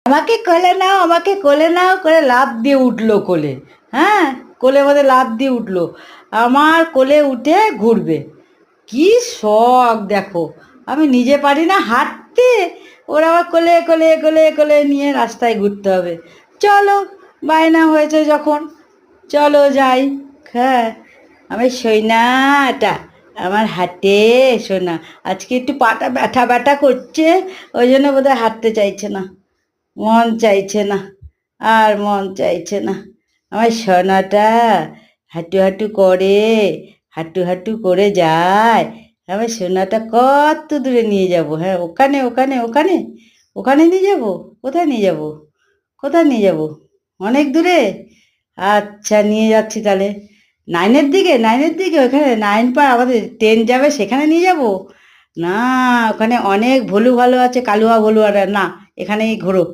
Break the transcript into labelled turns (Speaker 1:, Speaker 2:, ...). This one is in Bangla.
Speaker 1: আমাকে কোলে নাও, আমাকে কোলে নাও করে লাফ দিয়ে উঠলো কোলে। হ্যাঁ, কোলে মধ্যে লাফ দিয়ে উঠলো, আমার কোলে উঠে ঘুরবে। কি শখ দেখো, আমি নিজে পারি না হাঁটতে, ওর আবার কোলে কোলে কোলে কোলে নিয়ে রাস্তায় ঘুরতে হবে। চলো, বায়না হয়েছে যখন, চলো যাই। হ্যাঁ, আমি সোনাটা, আমার হাঁটে সোনা, আজকে একটু পাটা ব্যথা ব্যথা করছে, ওই জন্য বোধহয় হাঁটতে চাইছে না, মন চাইছে না, আর মন চাইছে না। আমার সোনাটা হাঁটু হাঁটু করে, হাঁটু হাঁটু করে যায়। আমার সোনাটা কত দূরে নিয়ে যাব? হ্যাঁ, ওখানে ওখানে ওখানে ওখানে নিয়ে যাব। কোথায় নিয়ে যাব? কোথায় নিয়ে যাব? অনেক দূরে? আচ্ছা, নিয়ে যাচ্ছি তাহলে। নাইনের দিকে, নাইনের দিকে, ওখানে নাইন পার আমাদের ট্রেন যাবে, সেখানে নিয়ে যাব? না, ওখানে অনেক ভলু ভালো আছে, কালুয়া ভলুয়ারা, না, এখানেই ঘোরো।